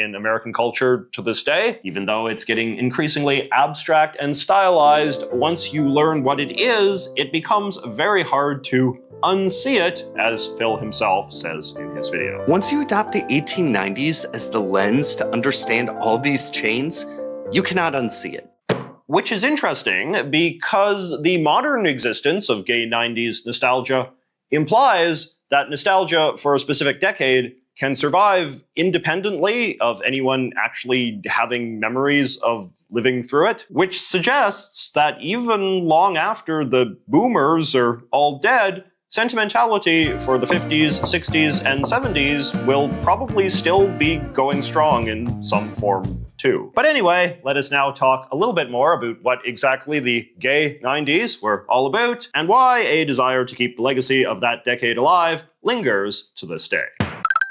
in American culture to this day. Even though it's getting increasingly abstract and stylized, once you learn what it is, it becomes very hard to unsee it, as Phil himself says in his video. Once you adopt the 1890s as the lens to understand all these chains, you cannot unsee it. Which is interesting because the modern existence of gay 90s nostalgia implies that nostalgia for a specific decade can survive independently of anyone actually having memories of living through it, which suggests that even long after the boomers are all dead, sentimentality for the 50s, 60s, and 70s will probably still be going strong in some form too. But anyway, let us now talk a little bit more about what exactly the gay 90s were all about, and why a desire to keep the legacy of that decade alive lingers to this day.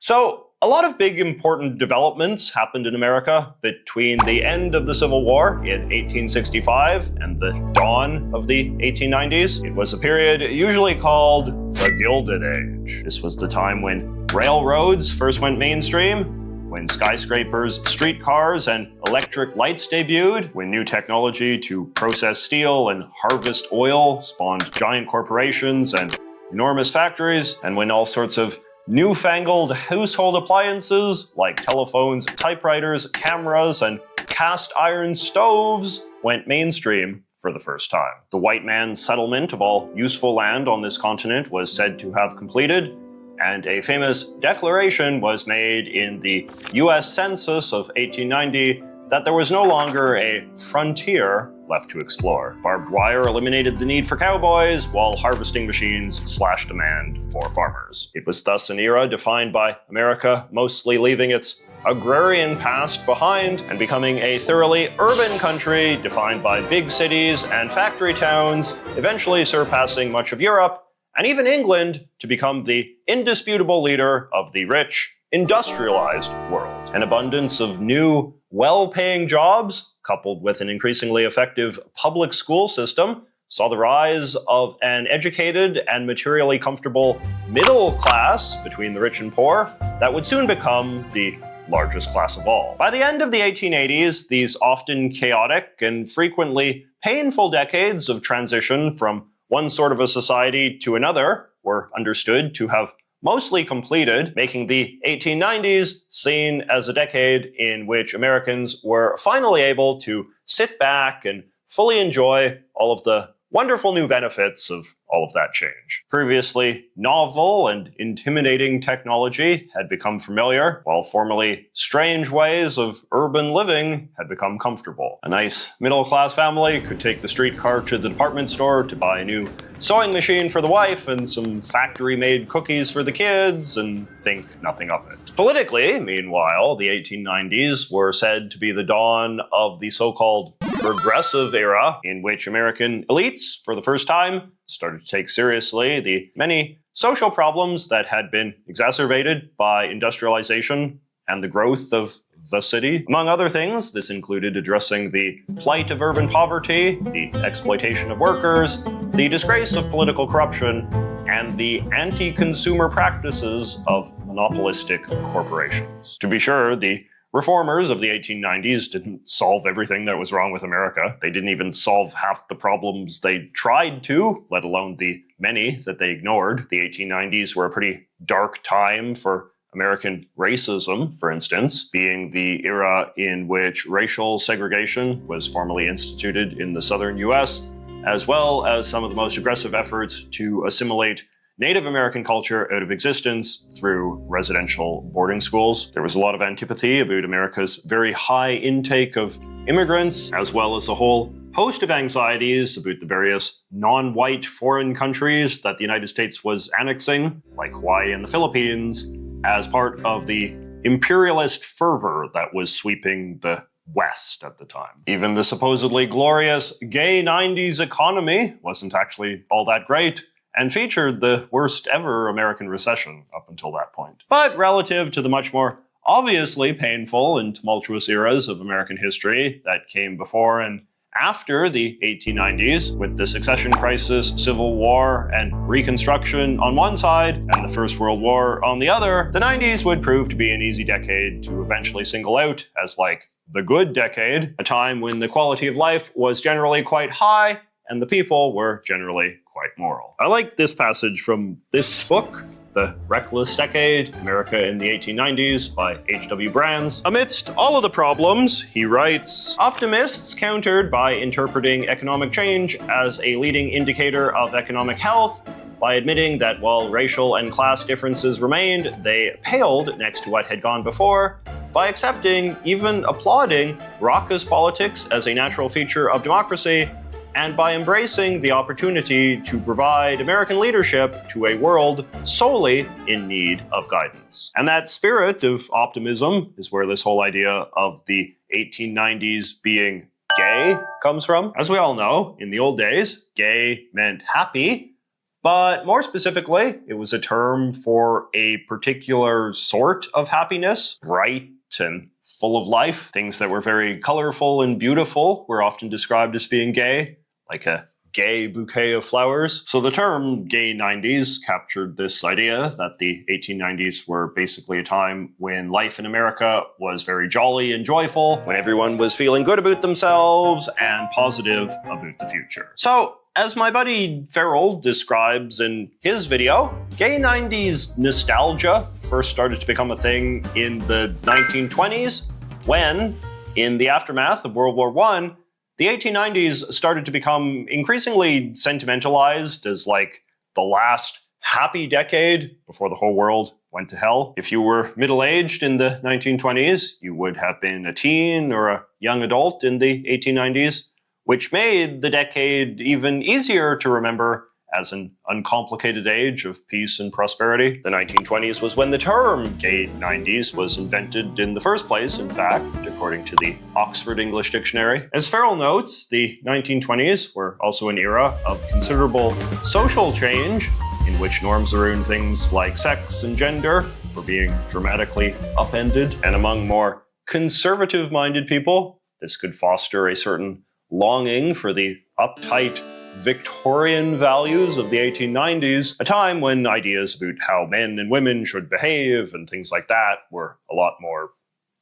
So, a lot of big important developments happened in America between the end of the Civil War in 1865 and the dawn of the 1890s. It was a period usually called the Gilded Age. This was the time when railroads first went mainstream, when skyscrapers, streetcars, and electric lights debuted, when new technology to process steel and harvest oil spawned giant corporations and enormous factories, and when all sorts of newfangled household appliances like telephones, typewriters, cameras, and cast iron stoves went mainstream for the first time. The white man's settlement of all useful land on this continent was said to have completed, and a famous declaration was made in the US Census of 1890 that there was no longer a frontier left to explore. Barbed wire eliminated the need for cowboys, while harvesting machines slashed demand for farmers. It was thus an era defined by America mostly leaving its agrarian past behind and becoming a thoroughly urban country defined by big cities and factory towns, eventually surpassing much of Europe and even England to become the indisputable leader of the rich, industrialized world. An abundance of new, well-paying jobs, coupled with an increasingly effective public school system, saw the rise of an educated and materially comfortable middle class between the rich and poor that would soon become the largest class of all. By the end of the 1880s, these often chaotic and frequently painful decades of transition from one sort of a society to another were understood to have mostly completed, making the 1890s seen as a decade in which Americans were finally able to sit back and fully enjoy all of the wonderful new benefits of all of that change. Previously novel and intimidating technology had become familiar, while formerly strange ways of urban living had become comfortable. A nice middle-class family could take the streetcar to the department store to buy a new sewing machine for the wife and some factory-made cookies for the kids and think nothing of it. Politically, meanwhile, the 1890s were said to be the dawn of the so-called progressive era, in which American elites, for the first time, started to take seriously the many social problems that had been exacerbated by industrialization and the growth of the city. Among other things, this included addressing the plight of urban poverty, the exploitation of workers, the disgrace of political corruption, and the anti-consumer practices of monopolistic corporations. To be sure, the reformers of the 1890s didn't solve everything that was wrong with America. They didn't even solve half the problems they tried to, let alone the many that they ignored. The 1890s were a pretty dark time for American racism, for instance, being the era in which racial segregation was formally instituted in the southern US, as well as some of the most aggressive efforts to assimilate Native American culture out of existence through residential boarding schools. There was a lot of antipathy about America's very high intake of immigrants, as well as a whole host of anxieties about the various non-white foreign countries that the United States was annexing, like Hawaii and the Philippines, as part of the imperialist fervor that was sweeping the West at the time. Even the supposedly glorious gay 90s economy wasn't actually all that great, and featured the worst ever American recession up until that point. But relative to the much more obviously painful and tumultuous eras of American history that came before and After the 1890s, with the succession crisis, civil war, and Reconstruction on one side, and the First World War on the other, the 90s would prove to be an easy decade to eventually single out as like the good decade, a time when the quality of life was generally quite high and the people were generally quite moral. I like this passage from this book, The Reckless Decade, America in the 1890s by H.W. Brands. Amidst all of the problems, he writes, optimists countered by interpreting economic change as a leading indicator of economic health by admitting that while racial and class differences remained, they paled next to what had gone before, by accepting, even applauding, raucous politics as a natural feature of democracy, and by embracing the opportunity to provide American leadership to a world solely in need of guidance. And that spirit of optimism is where this whole idea of the 1890s being gay comes from. As we all know, in the old days, gay meant happy, but more specifically, it was a term for a particular sort of happiness, bright and full of life. Things that were very colorful and beautiful were often described as being gay, like a gay bouquet of flowers. So the term gay 90s captured this idea that the 1890s were basically a time when life in America was very jolly and joyful, when everyone was feeling good about themselves and positive about the future. So, as my buddy Farrell describes in his video, gay 90s nostalgia first started to become a thing in the 1920s when, in the aftermath of World War I, the 1890s started to become increasingly sentimentalized as like the last happy decade before the whole world went to hell. If you were middle-aged in the 1920s, you would have been a teen or a young adult in the 1890s, which made the decade even easier to remember as an uncomplicated age of peace and prosperity. The 1920s was when the term gay 90s was invented in the first place, in fact, according to the Oxford English Dictionary. As Farrell notes, the 1920s were also an era of considerable social change in which norms around things like sex and gender were being dramatically upended. And among more conservative-minded people, this could foster a certain longing for the uptight Victorian values of the 1890s, a time when ideas about how men and women should behave and things like that were a lot more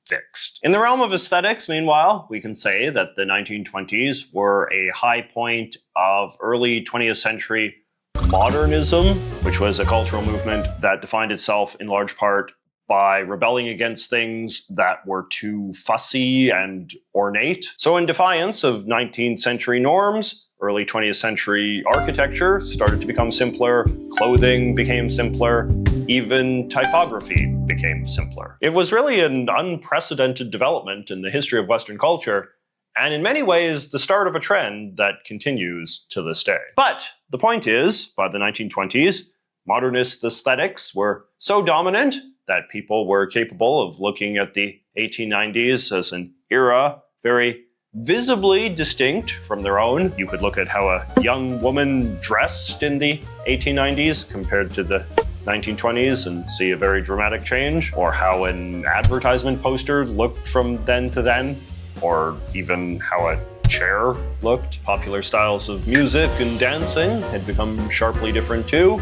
fixed. In the realm of aesthetics, meanwhile, we can say that the 1920s were a high point of early 20th century modernism, which was a cultural movement that defined itself in large part by rebelling against things that were too fussy and ornate. So in defiance of 19th century norms, early 20th century architecture started to become simpler, clothing became simpler, even typography became simpler. It was really an unprecedented development in the history of Western culture, and in many ways, the start of a trend that continues to this day. But the point is, by the 1920s, modernist aesthetics were so dominant that people were capable of looking at the 1890s as an era very visibly distinct from their own. You could look at how a young woman dressed in the 1890s compared to the 1920s and see a very dramatic change, or how an advertisement poster looked from then to then, or even how a chair looked. Popular styles of music and dancing had become sharply different too,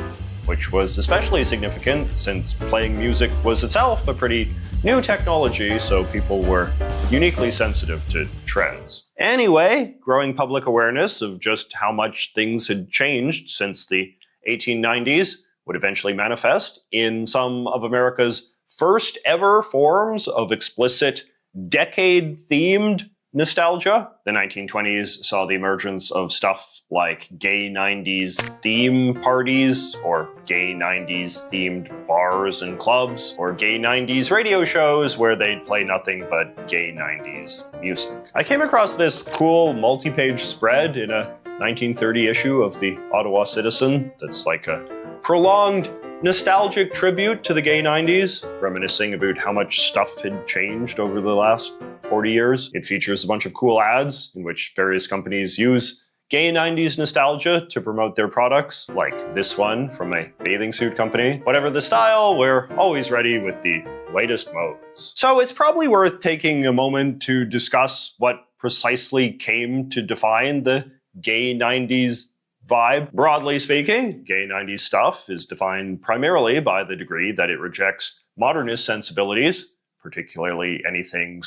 which was especially significant since playing music was itself a pretty new technology, so people were uniquely sensitive to trends. Anyway, growing public awareness of just how much things had changed since the 1890s would eventually manifest in some of America's first ever forms of explicit decade-themed nostalgia. The 1920s saw the emergence of stuff like gay 90s theme parties, or gay 90s themed bars and clubs, or gay 90s radio shows where they'd play nothing but gay 90s music. I came across this cool multi-page spread in a 1930 issue of the Ottawa Citizen that's like a prolonged nostalgic tribute to the gay 90s, reminiscing about how much stuff had changed over the last 40 years. It features a bunch of cool ads in which various companies use gay 90s nostalgia to promote their products, like this one from a bathing suit company. Whatever the style, we're always ready with the latest modes. So it's probably worth taking a moment to discuss what precisely came to define the gay 90s vibe. Broadly speaking, gay 90s stuff is defined primarily by the degree that it rejects modernist sensibilities, particularly anything